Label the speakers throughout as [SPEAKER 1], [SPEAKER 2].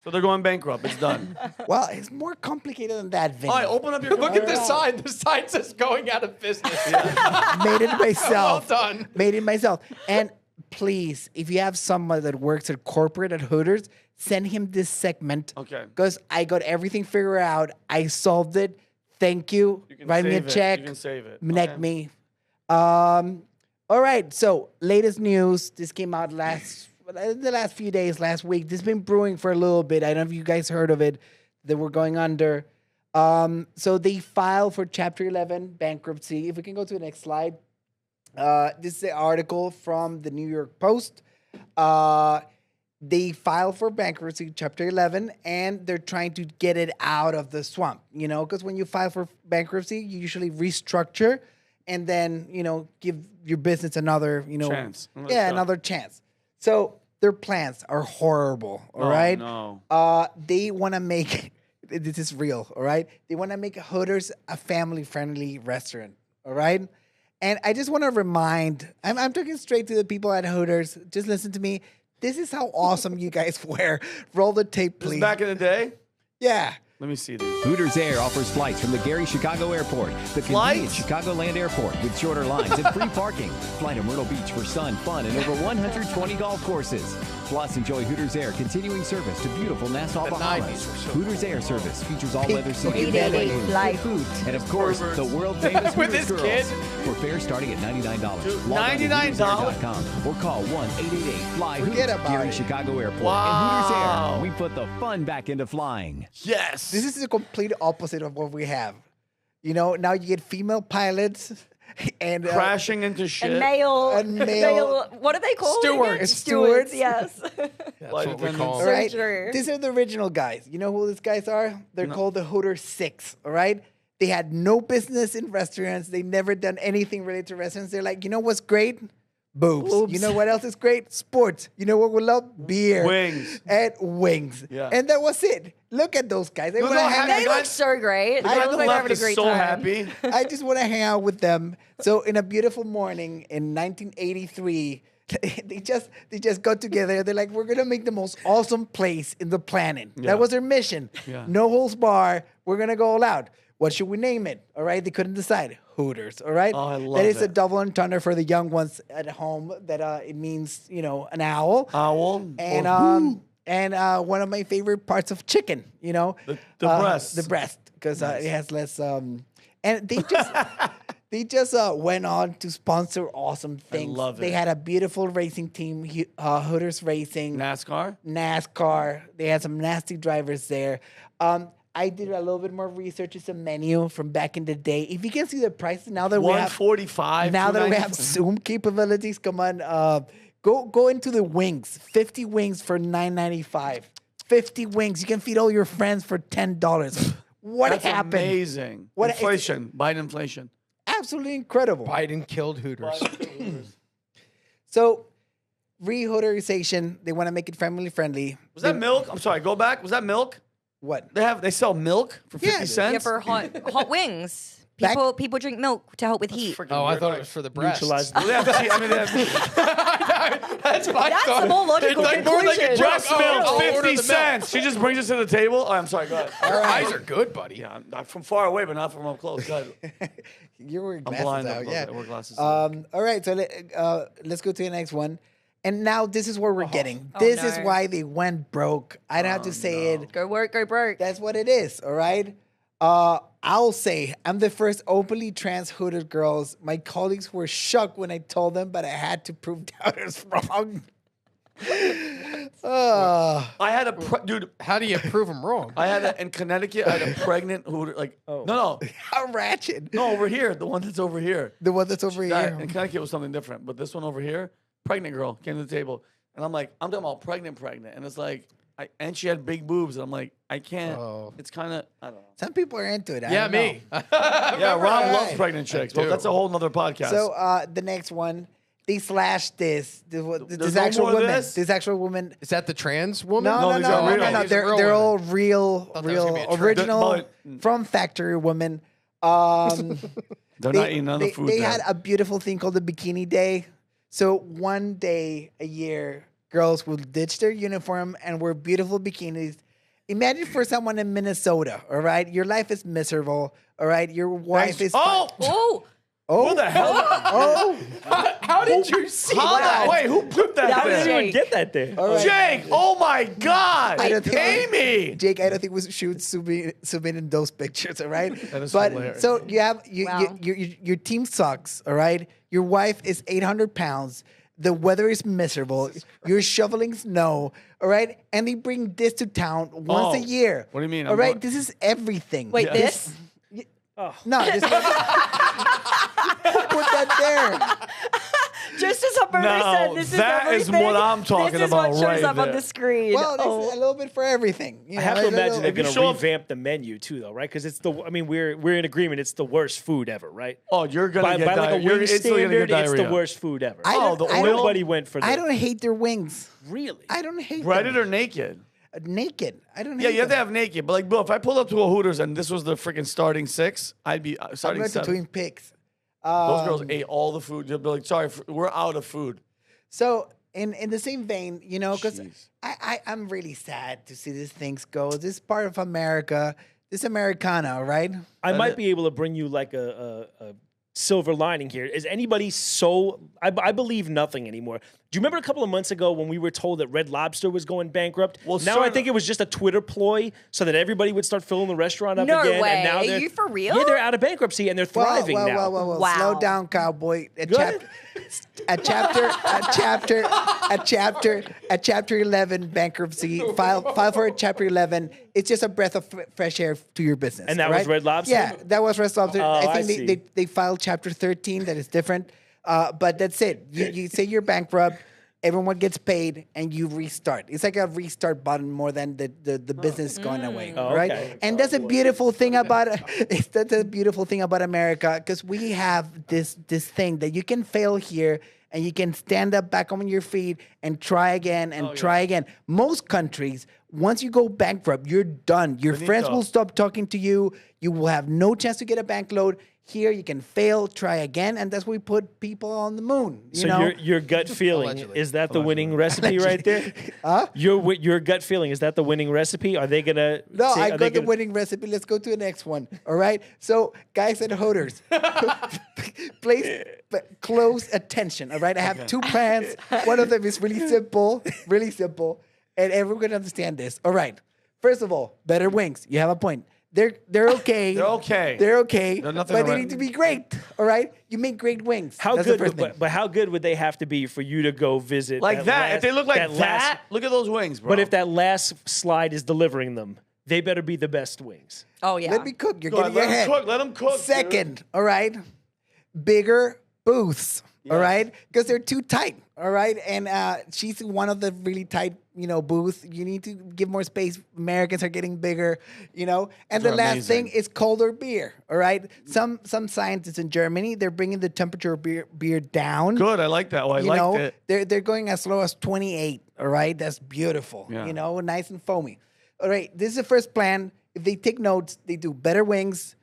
[SPEAKER 1] So they're going bankrupt. It's done.
[SPEAKER 2] Well, it's more complicated than that, Vinny.
[SPEAKER 1] All right, open up your.
[SPEAKER 3] Look at the sign. The sign says going out of business.
[SPEAKER 2] Made it myself.
[SPEAKER 3] Well done.
[SPEAKER 2] Made it myself. And please, if you have someone that works at corporate at Hooters, send him this segment.
[SPEAKER 1] Okay.
[SPEAKER 2] Because I got everything figured out. I solved it. Thank you.
[SPEAKER 1] You can
[SPEAKER 2] Write me a
[SPEAKER 1] save it.
[SPEAKER 2] check.
[SPEAKER 1] You can save it.
[SPEAKER 2] Neck
[SPEAKER 1] Okay.
[SPEAKER 2] me. All right. So latest news. This came out the last few days, last week. This has been brewing for a little bit. I don't know if you guys heard of it. That we're going under. So they filed for Chapter 11 bankruptcy. If we can go to the next slide. This is an article from the New York Post. They filed for bankruptcy, Chapter 11, and they're trying to get it out of the swamp, because when you file for bankruptcy, you usually restructure and then, give your business another,
[SPEAKER 1] Chance.
[SPEAKER 2] another chance. So their plans are horrible, all right?
[SPEAKER 1] No.
[SPEAKER 2] They want to make, this is real, all right? They want to make Hooters a family-friendly restaurant, all right? And I just want to remind, I'm talking straight to the people at Hooters. Just listen to me. This is how awesome you guys were. Roll the tape,
[SPEAKER 1] This
[SPEAKER 2] please.
[SPEAKER 1] is back in the day?
[SPEAKER 2] Yeah.
[SPEAKER 1] Let me see these.
[SPEAKER 4] Hooters Air offers flights from the Gary Chicago Airport, the convenient Chicagoland Airport with shorter lines and free parking. Fly to Myrtle Beach for sun, fun, and over 120 golf courses. Plus, enjoy Hooters Air continuing service to beautiful Nassau,
[SPEAKER 3] The
[SPEAKER 4] Bahamas.
[SPEAKER 3] 90s were so
[SPEAKER 4] Hooters Air service features all-weather seating,
[SPEAKER 5] 888 flight.
[SPEAKER 4] food, and of course, the world-famous
[SPEAKER 3] With
[SPEAKER 4] Hooters
[SPEAKER 3] his
[SPEAKER 4] girls.
[SPEAKER 3] kid.
[SPEAKER 4] For fares starting at $99.
[SPEAKER 1] Dude,
[SPEAKER 4] Log on to
[SPEAKER 1] $99?
[SPEAKER 4] HootersAir.com or call 1-888-FLY
[SPEAKER 2] Forget
[SPEAKER 4] Hooters.
[SPEAKER 2] about
[SPEAKER 4] Gary
[SPEAKER 2] it.
[SPEAKER 4] Chicago Airport
[SPEAKER 1] Wow.
[SPEAKER 4] and Hooters Air. We put the fun back into flying.
[SPEAKER 1] Yes.
[SPEAKER 2] This is the complete opposite of what we have. Now you get female pilots and
[SPEAKER 1] crashing into shit.
[SPEAKER 5] And male,
[SPEAKER 2] And male-
[SPEAKER 5] what are they called?
[SPEAKER 2] Stewards.
[SPEAKER 5] again?
[SPEAKER 2] Stewards.
[SPEAKER 5] Yes.
[SPEAKER 3] That's what we
[SPEAKER 1] attendants.
[SPEAKER 3] call
[SPEAKER 2] All
[SPEAKER 3] them.
[SPEAKER 2] right.
[SPEAKER 5] Sure.
[SPEAKER 2] These are the original guys. You know who these guys are? They're
[SPEAKER 1] No.
[SPEAKER 2] called the Hooters 6. All right. They had no business in restaurants. They never done anything related to restaurants. They're like, you know what's great? Boobs.
[SPEAKER 1] Boobs.
[SPEAKER 2] You know what else is great? Sports. You know what we love? Beer.
[SPEAKER 1] Wings.
[SPEAKER 2] And wings.
[SPEAKER 1] Yeah.
[SPEAKER 2] And that was it. Look at those guys. They
[SPEAKER 1] Look
[SPEAKER 2] wanna
[SPEAKER 1] how
[SPEAKER 2] hang
[SPEAKER 1] happy
[SPEAKER 5] They
[SPEAKER 2] out.
[SPEAKER 5] look so great.
[SPEAKER 1] The
[SPEAKER 5] It
[SPEAKER 1] guy on
[SPEAKER 5] looks
[SPEAKER 1] the
[SPEAKER 5] like they're
[SPEAKER 1] left
[SPEAKER 5] having a
[SPEAKER 1] is
[SPEAKER 5] great
[SPEAKER 1] so
[SPEAKER 5] time.
[SPEAKER 1] happy.
[SPEAKER 2] I just want to hang out with them. So in a beautiful morning in 1983, they just got together. They're like, we're gonna make the most awesome place in the planet.
[SPEAKER 1] Yeah.
[SPEAKER 2] That was their mission.
[SPEAKER 1] Yeah.
[SPEAKER 2] No holds bar. We're gonna go all out. What should we name it? All right, they couldn't decide. Hooters. All right.
[SPEAKER 1] Oh, I love
[SPEAKER 2] That is a
[SPEAKER 1] it.
[SPEAKER 2] double entendre for the young ones at home. That it means an owl.
[SPEAKER 1] Owl.
[SPEAKER 2] And one of my favorite parts of chicken,
[SPEAKER 1] The breast.
[SPEAKER 2] the breast, because it has less. And they just went on to sponsor awesome things.
[SPEAKER 1] love
[SPEAKER 2] They
[SPEAKER 1] it.
[SPEAKER 2] had a beautiful racing team, Hooters Racing,
[SPEAKER 1] NASCAR.
[SPEAKER 2] NASCAR. They had some nasty drivers there. I did a little bit more research. It's a menu from back in the day. If you can see the prices now that we have
[SPEAKER 1] 145.
[SPEAKER 2] now that we have
[SPEAKER 1] 295.
[SPEAKER 2] Zoom capabilities, come on, go into the wings. 50 wings for $9.95. 50 wings. You can feed all your friends for $10. What
[SPEAKER 1] That's
[SPEAKER 2] happened?
[SPEAKER 1] amazing.
[SPEAKER 2] What-
[SPEAKER 1] Inflation. Biden inflation.
[SPEAKER 2] Absolutely incredible.
[SPEAKER 3] Biden killed Hooters.
[SPEAKER 2] So, re-Hooterization, they want to make it family friendly.
[SPEAKER 1] Was that milk? I'm sorry. Go back. Was that milk?
[SPEAKER 2] What?
[SPEAKER 1] They sell milk for 50 cents.
[SPEAKER 5] Yeah, for hot wings.
[SPEAKER 2] Back-
[SPEAKER 5] People drink milk to help with heat.
[SPEAKER 1] Freaking
[SPEAKER 3] Oh, I
[SPEAKER 1] weird.
[SPEAKER 3] thought it was for the breast.
[SPEAKER 1] Neutralize. Well, they have to see- I mean, they have
[SPEAKER 3] That's what I
[SPEAKER 5] That's
[SPEAKER 3] thought.
[SPEAKER 5] the more logical
[SPEAKER 3] It's like more like a
[SPEAKER 5] conclusion.
[SPEAKER 3] joke.
[SPEAKER 1] breast
[SPEAKER 3] Oh,
[SPEAKER 1] milk,
[SPEAKER 3] I'll order
[SPEAKER 1] 50
[SPEAKER 3] the milk.
[SPEAKER 1] cents. She just brings us to the table. Oh, I'm sorry. Go ahead.
[SPEAKER 3] Your eyes are good, buddy.
[SPEAKER 1] Yeah, I'm from far away, but not from up close. Go ahead.
[SPEAKER 2] You're wearing
[SPEAKER 1] I'm
[SPEAKER 2] glasses
[SPEAKER 1] blind.
[SPEAKER 2] now, yeah.
[SPEAKER 1] I wear glasses.
[SPEAKER 2] All right, so let's go to the next one. And now this is where we're getting. This is
[SPEAKER 5] no.
[SPEAKER 2] why they went broke. I don't have to say it.
[SPEAKER 5] Go work, go broke.
[SPEAKER 2] That's what it is, all right? I'll say I'm the first openly trans Hooters girls. My colleagues were shocked when I told them, but I had to prove doubters wrong.
[SPEAKER 1] I had a dude.
[SPEAKER 3] How do you prove them wrong?
[SPEAKER 1] I had in Connecticut. I had a pregnant Hooter. No,
[SPEAKER 2] How ratchet.
[SPEAKER 1] no, over here. The one that's over here.
[SPEAKER 2] The one that's over
[SPEAKER 1] That,
[SPEAKER 2] here.
[SPEAKER 1] in Connecticut was something different, but this one over here, pregnant girl came to the table, and I'm like, I'm talking about pregnant, and it's like, and she had big boobs, and I'm like, I can't.
[SPEAKER 3] Oh.
[SPEAKER 1] It's kind of, I don't know.
[SPEAKER 2] Some people are into it. I
[SPEAKER 3] Yeah,
[SPEAKER 2] don't know.
[SPEAKER 3] me.
[SPEAKER 1] Yeah, Ron
[SPEAKER 2] Right.
[SPEAKER 1] loves pregnant chicks, but
[SPEAKER 3] do.
[SPEAKER 1] that's a whole nother podcast.
[SPEAKER 2] So the next one, they slashed this.
[SPEAKER 1] There's
[SPEAKER 2] This
[SPEAKER 1] no
[SPEAKER 2] actual
[SPEAKER 1] more of
[SPEAKER 2] woman.
[SPEAKER 1] this?
[SPEAKER 2] This actual woman.
[SPEAKER 3] Is that the trans woman?
[SPEAKER 2] No,
[SPEAKER 1] these are real.
[SPEAKER 2] no.
[SPEAKER 3] These are real
[SPEAKER 2] They're
[SPEAKER 3] women.
[SPEAKER 2] all real,
[SPEAKER 3] Thought that was gonna be a trend.
[SPEAKER 2] original from factory women.
[SPEAKER 1] They're not eating none of the food
[SPEAKER 2] They
[SPEAKER 1] there.
[SPEAKER 2] had a beautiful thing called the Bikini Day. So one day a year, girls would ditch their uniform and wear beautiful bikinis imagine for someone in Minnesota, all right? Your life is miserable, all right? Your wife is...
[SPEAKER 1] Oh!
[SPEAKER 5] Oh,
[SPEAKER 1] Who the hell?
[SPEAKER 2] Oh!
[SPEAKER 3] How did you see that?
[SPEAKER 1] Wait, who put that
[SPEAKER 5] That was
[SPEAKER 1] there?
[SPEAKER 5] Jake.
[SPEAKER 6] Get that there.
[SPEAKER 2] All right.
[SPEAKER 1] Jake! Oh my God!
[SPEAKER 2] I don't think-
[SPEAKER 1] Amy!
[SPEAKER 2] Jake, I don't think we should submit in those pictures, all right?
[SPEAKER 1] That is
[SPEAKER 2] but
[SPEAKER 1] hilarious.
[SPEAKER 2] so you have
[SPEAKER 5] Wow.
[SPEAKER 2] your team sucks, all right? Your wife is 800 pounds. The weather is miserable. You're shoveling snow, all right? And they bring this to town once a
[SPEAKER 1] Oh,
[SPEAKER 2] year.
[SPEAKER 1] what do you mean?
[SPEAKER 2] All
[SPEAKER 1] I'm
[SPEAKER 2] right,
[SPEAKER 1] not-
[SPEAKER 2] this is everything.
[SPEAKER 5] wait, this?
[SPEAKER 2] No, just put that there.
[SPEAKER 5] Just as Humberto
[SPEAKER 1] Now,
[SPEAKER 5] said, this
[SPEAKER 1] that
[SPEAKER 5] is
[SPEAKER 1] is
[SPEAKER 5] everything.
[SPEAKER 1] what I'm talking
[SPEAKER 5] This is
[SPEAKER 1] about
[SPEAKER 5] what shows
[SPEAKER 1] right
[SPEAKER 5] up on
[SPEAKER 1] there.
[SPEAKER 5] the screen.
[SPEAKER 2] Well, this
[SPEAKER 5] Oh.
[SPEAKER 2] is a little bit for everything. You
[SPEAKER 6] I have
[SPEAKER 2] know,
[SPEAKER 6] to
[SPEAKER 2] a little-
[SPEAKER 6] imagine they're going to
[SPEAKER 1] show up-
[SPEAKER 6] revamp the menu too, though, right? Because it's the. I mean, we're in agreement. It's the worst food ever, right?
[SPEAKER 1] Oh, you're gonna
[SPEAKER 6] By
[SPEAKER 1] get
[SPEAKER 6] like a
[SPEAKER 1] diarrhea. You're
[SPEAKER 6] wing
[SPEAKER 1] instantly gonna get
[SPEAKER 6] standard, it's the
[SPEAKER 1] diarrhea.
[SPEAKER 6] worst food ever.
[SPEAKER 2] I
[SPEAKER 1] Oh,
[SPEAKER 2] don't-
[SPEAKER 1] the
[SPEAKER 2] I
[SPEAKER 1] oil?
[SPEAKER 2] don't-
[SPEAKER 6] Nobody went for that.
[SPEAKER 2] I don't hate their wings.
[SPEAKER 6] Really.
[SPEAKER 2] I don't hate
[SPEAKER 1] Breaded
[SPEAKER 2] them.
[SPEAKER 1] or naked?
[SPEAKER 2] Naked. I don't hate
[SPEAKER 1] Yeah, you have to
[SPEAKER 2] them.
[SPEAKER 1] have naked. But like, bro, if I pulled up to a Hooters and this was the freaking starting 6, I'd be
[SPEAKER 2] I'm
[SPEAKER 1] starting
[SPEAKER 2] going to
[SPEAKER 1] 7.
[SPEAKER 2] Twin Peaks.
[SPEAKER 1] Those girls ate all the food. They'll be like, sorry, we're out of food.
[SPEAKER 2] So in the same vein, you know, because
[SPEAKER 1] Jeez.
[SPEAKER 2] I'm really sad to see these things go. This is part of America. This Americana, right?
[SPEAKER 6] I
[SPEAKER 1] That
[SPEAKER 6] might
[SPEAKER 1] it-
[SPEAKER 6] be able to bring you like a silver lining here. Is anybody so? I believe nothing anymore. Do you remember a couple of months ago when we were told that Red Lobster was going bankrupt?
[SPEAKER 1] Well,
[SPEAKER 6] now I think it was just a Twitter ploy so that everybody would start filling the restaurant up
[SPEAKER 5] No
[SPEAKER 6] again.
[SPEAKER 5] way.
[SPEAKER 6] And now
[SPEAKER 5] Are
[SPEAKER 6] they're,
[SPEAKER 5] you for real?
[SPEAKER 6] Yeah, they're out of bankruptcy and they're thriving now.
[SPEAKER 2] Well.
[SPEAKER 5] Wow.
[SPEAKER 2] Slow down, cowboy.
[SPEAKER 6] Good.
[SPEAKER 2] A chapter 11 bankruptcy. File for a chapter 11. It's just a breath of fresh air to your business.
[SPEAKER 6] And that was
[SPEAKER 2] right?
[SPEAKER 6] Red Lobster?
[SPEAKER 2] Yeah, that was Red Lobster.
[SPEAKER 6] Oh,
[SPEAKER 2] I
[SPEAKER 6] I
[SPEAKER 2] think
[SPEAKER 6] see.
[SPEAKER 2] they filed chapter 13. That is different. But that's it. You say you're bankrupt. Everyone gets paid, and you restart. It's like a restart button more than the business going away,
[SPEAKER 6] Oh,
[SPEAKER 2] right?
[SPEAKER 6] okay.
[SPEAKER 2] And that's a beautiful thing about that's a beautiful thing about America because we have this thing that you can fail here and you can stand up back on your feet and try again and try again. Most countries, once you go bankrupt, you're done. Your friends will stop talking to you. You will have no chance to get a bank loan. Here, you can fail, try again, and that's why we put people on the moon. You
[SPEAKER 6] So
[SPEAKER 2] know?
[SPEAKER 6] your gut feeling,
[SPEAKER 3] Allegedly.
[SPEAKER 6] is that the winning recipe right there? Your gut feeling, is that the winning recipe? Are they gonna?
[SPEAKER 2] No,
[SPEAKER 6] say-
[SPEAKER 2] I
[SPEAKER 6] are
[SPEAKER 2] got
[SPEAKER 6] they
[SPEAKER 2] the
[SPEAKER 6] gonna-
[SPEAKER 2] winning recipe. Let's go to the next one. All right. So, guys at Hooters, please close attention. All right. I have 2 plans. One of them is really simple, and everyone can understand this. All right. First of all, better wings. You have a point. They're okay.
[SPEAKER 1] They're okay.
[SPEAKER 2] They're okay.
[SPEAKER 1] They're nothing
[SPEAKER 2] but they
[SPEAKER 1] around-
[SPEAKER 2] need to be great. All right. You make great wings.
[SPEAKER 6] How
[SPEAKER 2] That's the
[SPEAKER 6] good?
[SPEAKER 2] first thing.
[SPEAKER 6] But how good would they have to be for you to go visit?
[SPEAKER 1] Like that. If they look like that,
[SPEAKER 6] last-
[SPEAKER 1] look at those wings, bro.
[SPEAKER 6] But if that last slide is delivering them, they better be the best wings.
[SPEAKER 5] Oh, yeah.
[SPEAKER 2] Let me cook. You're
[SPEAKER 1] Go ahead,
[SPEAKER 2] getting your
[SPEAKER 1] let
[SPEAKER 2] head.
[SPEAKER 1] them cook. Let them cook. dude.
[SPEAKER 2] Second, all right, bigger booths, all right, because they're too tight, all right. And she's in one of the really tight, booths. You need to give more space. Americans are getting bigger, And the
[SPEAKER 1] are
[SPEAKER 2] last
[SPEAKER 1] amazing.
[SPEAKER 2] thing is colder beer, all right. Some scientists in Germany, they're bringing the temperature of beer down.
[SPEAKER 1] Good. I like that. Oh, I
[SPEAKER 2] You
[SPEAKER 1] liked
[SPEAKER 2] know,
[SPEAKER 1] it.
[SPEAKER 2] they're going as low as 28. All right, that's beautiful.
[SPEAKER 1] Yeah.
[SPEAKER 2] Nice and foamy. All right, this is the first plan. If they take notes, they do better wings,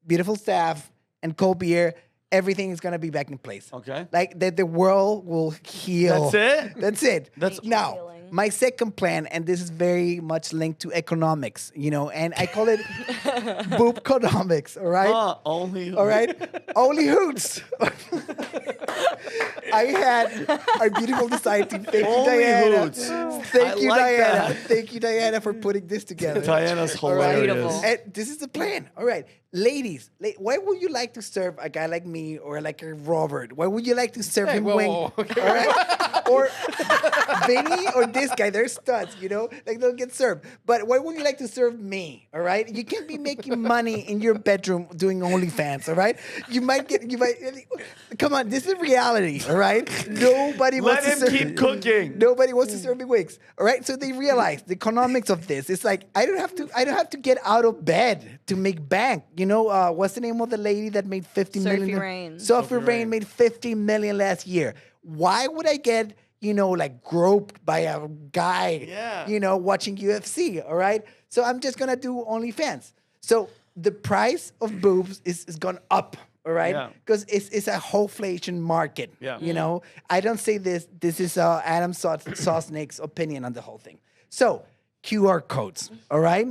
[SPEAKER 2] beautiful staff, and cold beer. Everything is gonna be back in place.
[SPEAKER 1] Okay.
[SPEAKER 2] like that, the world will heal.
[SPEAKER 1] That's it?
[SPEAKER 2] That's it.
[SPEAKER 1] That's-
[SPEAKER 2] now.
[SPEAKER 5] Healing.
[SPEAKER 2] My second plan, and this is very much linked to economics, and I call it Boob economics. All right.
[SPEAKER 1] Only.
[SPEAKER 2] All right. Only hoots. I had our beautiful design team. Thank you,
[SPEAKER 1] Only
[SPEAKER 2] Diana.
[SPEAKER 1] hoots.
[SPEAKER 2] Thank
[SPEAKER 1] I
[SPEAKER 2] you,
[SPEAKER 1] like
[SPEAKER 2] Diana.
[SPEAKER 1] that.
[SPEAKER 2] Thank you, Diana, for putting this together.
[SPEAKER 1] Diana's
[SPEAKER 2] All right.
[SPEAKER 1] hilarious.
[SPEAKER 5] Beautiful.
[SPEAKER 2] And this is the plan. All right. Ladies, why would you like to serve a guy like me or like a Robert? Why would you like to serve him
[SPEAKER 3] whoa,
[SPEAKER 2] wing?
[SPEAKER 3] whoa, okay.
[SPEAKER 2] All right? Or Vinny or this guy, they're studs, like they'll get served. But why would you like to serve me? All right? You can't be making money in your bedroom doing OnlyFans, all right? You might come on, this is reality, all right? Nobody
[SPEAKER 1] Let
[SPEAKER 2] wants to
[SPEAKER 1] him
[SPEAKER 2] serve
[SPEAKER 1] keep cooking.
[SPEAKER 2] Nobody wants to serve me wigs. All right. So they realize the economics of this. It's like I don't have to get out of bed to make bank. What's the name of the lady that made 50
[SPEAKER 5] Sophie
[SPEAKER 2] million?
[SPEAKER 5] Rain.
[SPEAKER 2] Sophie Rain made 50 million last year. Why would I get, like groped by a guy,
[SPEAKER 1] Yeah.
[SPEAKER 2] watching UFC? All right. So I'm just gonna do OnlyFans. So the price of boobs is gone up. All right,
[SPEAKER 1] Yeah.
[SPEAKER 2] because it's a wholeflation market.
[SPEAKER 1] Yeah.
[SPEAKER 2] I don't say this. This is Adam Sosnick's opinion on the whole thing. So QR codes. All right.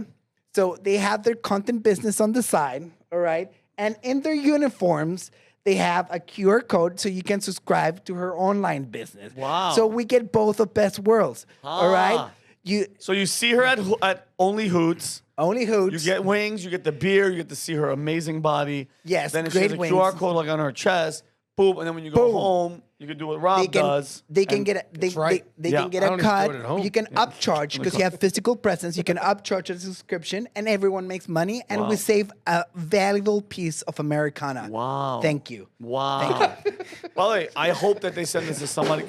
[SPEAKER 2] So they have their content business on the side. All right. And in their uniforms, they have a QR code so you can subscribe to her online business.
[SPEAKER 1] Wow.
[SPEAKER 2] So we get both of best worlds. All right.
[SPEAKER 1] Ah.
[SPEAKER 2] You
[SPEAKER 1] So you see her at Only Hoots.
[SPEAKER 2] only Hoots.
[SPEAKER 1] You get wings, you get the beer, you get to see her amazing body.
[SPEAKER 2] Yes,
[SPEAKER 1] Then if she has a
[SPEAKER 2] great
[SPEAKER 1] QR
[SPEAKER 2] wings.
[SPEAKER 1] code like on her chest, boom, and then when you go
[SPEAKER 2] Boom.
[SPEAKER 1] home, you can do what Rob does.
[SPEAKER 2] They can
[SPEAKER 1] and-
[SPEAKER 2] get a, they,
[SPEAKER 3] right.
[SPEAKER 2] they
[SPEAKER 1] Yeah.
[SPEAKER 2] can get
[SPEAKER 3] I
[SPEAKER 2] a
[SPEAKER 3] don't even
[SPEAKER 2] cut.
[SPEAKER 3] do it at home.
[SPEAKER 2] You can upcharge because you have physical presence. You can upcharge a subscription, and everyone makes money, and we
[SPEAKER 1] Wow.
[SPEAKER 2] save a valuable piece of Americana.
[SPEAKER 1] Wow.
[SPEAKER 2] Thank you.
[SPEAKER 1] Wow. By the way, I hope that they send this to somebody.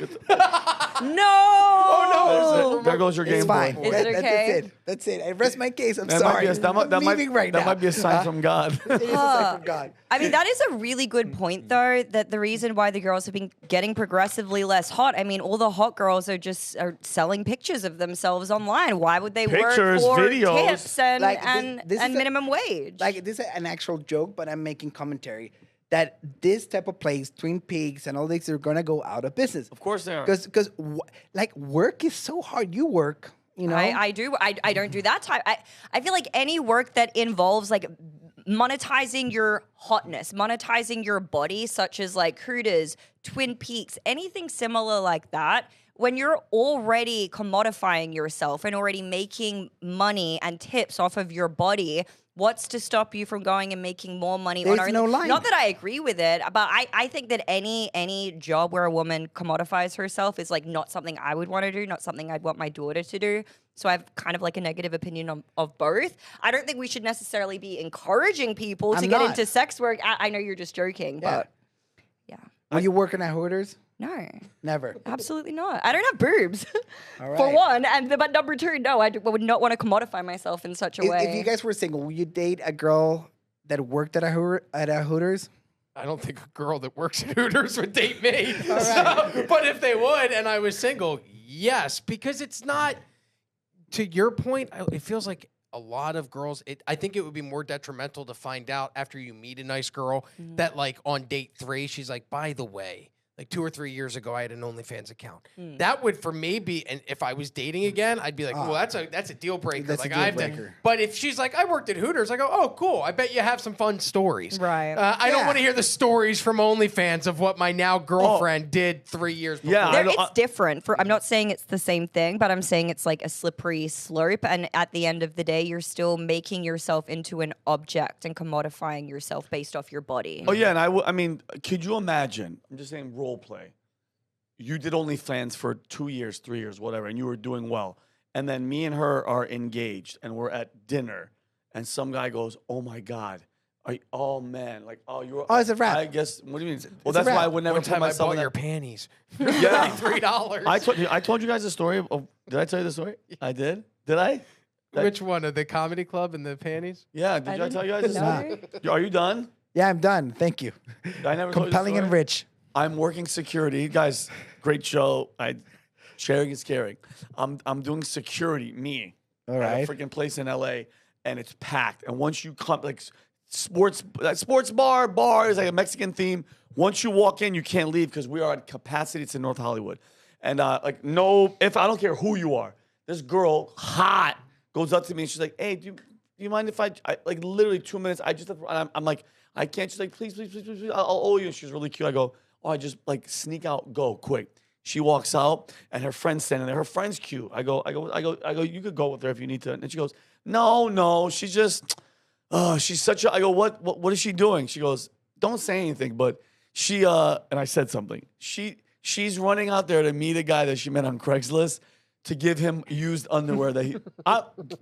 [SPEAKER 5] No.
[SPEAKER 1] There goes your
[SPEAKER 2] It's
[SPEAKER 1] Game
[SPEAKER 2] fine.
[SPEAKER 1] Boy.
[SPEAKER 5] Is
[SPEAKER 2] That-
[SPEAKER 5] it
[SPEAKER 2] That's
[SPEAKER 5] okay?
[SPEAKER 2] it. That's it. I rest my case. I'm
[SPEAKER 1] That might
[SPEAKER 2] sorry.
[SPEAKER 1] be a, that might, that
[SPEAKER 2] I'm
[SPEAKER 1] might,
[SPEAKER 2] leaving right
[SPEAKER 1] that
[SPEAKER 2] now.
[SPEAKER 1] might be a sign from God.
[SPEAKER 2] It is a sign from God.
[SPEAKER 5] I mean, that is a really good point, though, that the reason why the girls have been getting progressively less hot, I mean, all the hot girls are just selling pictures of themselves online. Why would they
[SPEAKER 1] Pictures,
[SPEAKER 5] work for
[SPEAKER 1] videos.
[SPEAKER 5] tips and,
[SPEAKER 2] Like, this is
[SPEAKER 5] and
[SPEAKER 2] a-
[SPEAKER 5] minimum wage?
[SPEAKER 2] Like, this is an actual joke, but I'm making commentary that this type of place, Twin Peaks and all these, are going to go out of business.
[SPEAKER 1] Of course they are.
[SPEAKER 2] Because like, work is so hard. You work, you know?
[SPEAKER 5] I do. I don't do that type. I feel like any work that involves like monetizing your hotness, monetizing your body, such as like Hooters, Twin Peaks, anything similar like that. When you're already commodifying yourself and already making money and tips off of your body, what's to stop you from going and making more money
[SPEAKER 2] There's
[SPEAKER 5] on
[SPEAKER 2] no line.
[SPEAKER 5] Not that I agree with it, but I think that any job where a woman commodifies herself is like not something I would want to do, not something I'd want my daughter to do. So I have kind of like a negative opinion of both. I don't think we should necessarily be encouraging people to
[SPEAKER 2] I'm
[SPEAKER 5] get
[SPEAKER 2] not.
[SPEAKER 5] into sex work. I know you're just joking, but yeah.
[SPEAKER 2] Were you working at Hooters?
[SPEAKER 5] No,
[SPEAKER 2] Never.
[SPEAKER 5] absolutely not. I don't have boobs,
[SPEAKER 2] All
[SPEAKER 5] for
[SPEAKER 2] right.
[SPEAKER 5] one. But number two, no, I would not want to commodify myself in such a way.
[SPEAKER 2] If you guys were single, would you date a girl that worked at a Hooters?
[SPEAKER 3] I don't think a girl that works at Hooters would date me. So, but if they would, and I was single, yes, because it's not. To your point, it feels like a lot of girls. I think it would be more detrimental to find out after you meet a nice girl that, like, on date 3, she's like, by the way, like 2 or 3 years ago, I had an OnlyFans account. That would, for me, be, and if I was dating again, I'd be like, well, that's a deal breaker.
[SPEAKER 2] That's a
[SPEAKER 3] Like,
[SPEAKER 2] deal
[SPEAKER 3] I have
[SPEAKER 2] breaker.
[SPEAKER 3] to. But if she's like, I worked at Hooters, I go, oh, cool. I bet you have some fun stories.
[SPEAKER 5] Right.
[SPEAKER 3] I don't
[SPEAKER 2] Yeah.
[SPEAKER 3] want to hear the stories from OnlyFans of what my now girlfriend did 3 years before.
[SPEAKER 1] Yeah,
[SPEAKER 5] It's different. I'm not saying it's the same thing, but I'm saying it's like a slippery slope. And at the end of the day, you're still making yourself into an object and commodifying yourself based off your body.
[SPEAKER 1] Oh yeah, and I mean, could you imagine? I'm just saying, role play. You did OnlyFans for 2 years, 3 years, whatever, and you were doing well. And then me and her are engaged, and we're at dinner, and some guy goes, "Oh my God, oh man, like you were."
[SPEAKER 2] Oh, it's a wrap.
[SPEAKER 1] I guess. What do you mean? Well,
[SPEAKER 2] It's a
[SPEAKER 1] that's why I
[SPEAKER 2] wrap.
[SPEAKER 1] would never
[SPEAKER 3] One
[SPEAKER 1] put
[SPEAKER 3] time I
[SPEAKER 1] myself
[SPEAKER 3] bought
[SPEAKER 1] in
[SPEAKER 3] your
[SPEAKER 1] that.
[SPEAKER 3] panties.
[SPEAKER 1] Yeah,
[SPEAKER 3] $3.
[SPEAKER 1] I told you guys the story. Did I tell you the story? I did. Did I?
[SPEAKER 3] Which one? Of the comedy club and the panties?
[SPEAKER 1] Yeah. Did I tell you guys the story?
[SPEAKER 5] No.
[SPEAKER 1] Are you done?
[SPEAKER 2] Yeah, I'm done. Thank you.
[SPEAKER 1] I never told you the
[SPEAKER 2] Compelling and
[SPEAKER 1] story?
[SPEAKER 2] rich.
[SPEAKER 1] I'm working security, guys. Great show. Sharing is caring. I'm doing security. Me.
[SPEAKER 2] All
[SPEAKER 1] At
[SPEAKER 2] right.
[SPEAKER 1] a freaking place in LA, and it's packed. And once you come, like sports bar is like a Mexican theme. Once you walk in, you can't leave because we are at capacity. It's in North Hollywood, and if I don't care who you are, this girl hot goes up to me and she's like, "Hey, do you mind if I like literally 2 minutes? I just have to, I'm like, I can't. She's like, please, I'll owe you. And she's really cute. I go, oh, I just like sneak out, go quick. She walks out and her friend's standing there. Her friend's cute. I go, you could go with her if you need to. And she goes, no, she's just, she's such a, I go, what is she doing? She goes, don't say anything, but she, and I said something. She's running out there to meet a guy that she met on Craigslist to give him used underwear that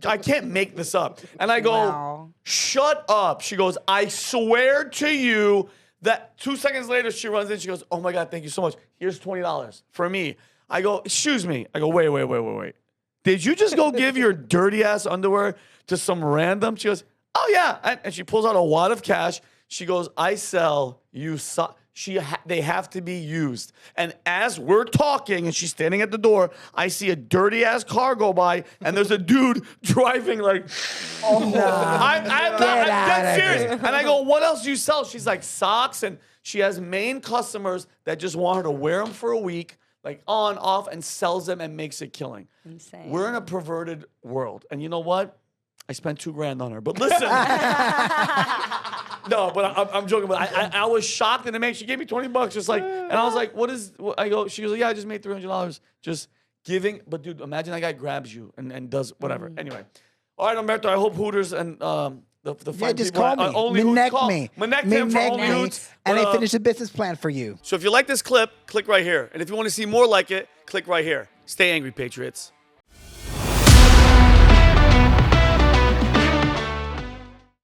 [SPEAKER 1] I can't make this up. And I go,
[SPEAKER 5] Wow.
[SPEAKER 1] shut up. She goes, I swear to you that 2 seconds later she runs in. She goes, oh my God, thank you so much. Here's $20 for me. I go, excuse me. I go, wait. Did you just go give your dirty ass underwear to some random? She goes, oh yeah. And she pulls out a wad of cash. She goes, I sell you. They have to be used. And as we're talking, and she's standing at the door, I see a dirty ass car go by, and there's a dude driving like, I'm dead serious. And I go, what else do you sell? She's like, socks, and she has main customers that just want her to wear them for a week. like on, off, and sells them and makes a killing.
[SPEAKER 5] Insane.
[SPEAKER 1] We're in a perverted world. And you know what? I spent $2,000 on her. But listen. No, but I'm joking. But I was shocked and she gave me $20 just like, and I was like, she goes, yeah, I just made $300 just giving. But dude, imagine that guy grabs you and does whatever. Anyway. All right, Humberto, I hope Hooters and the fine
[SPEAKER 2] just
[SPEAKER 1] people
[SPEAKER 2] call me.
[SPEAKER 1] Only Hoots
[SPEAKER 2] Minect
[SPEAKER 1] call.
[SPEAKER 2] me.
[SPEAKER 1] Minect him for Only
[SPEAKER 2] me,
[SPEAKER 1] Hoots.
[SPEAKER 2] and
[SPEAKER 1] But,
[SPEAKER 2] I finish a business plan for you.
[SPEAKER 1] So if you like this clip, click right here. And if you want to see more like it, click right here. Stay angry, Patriots.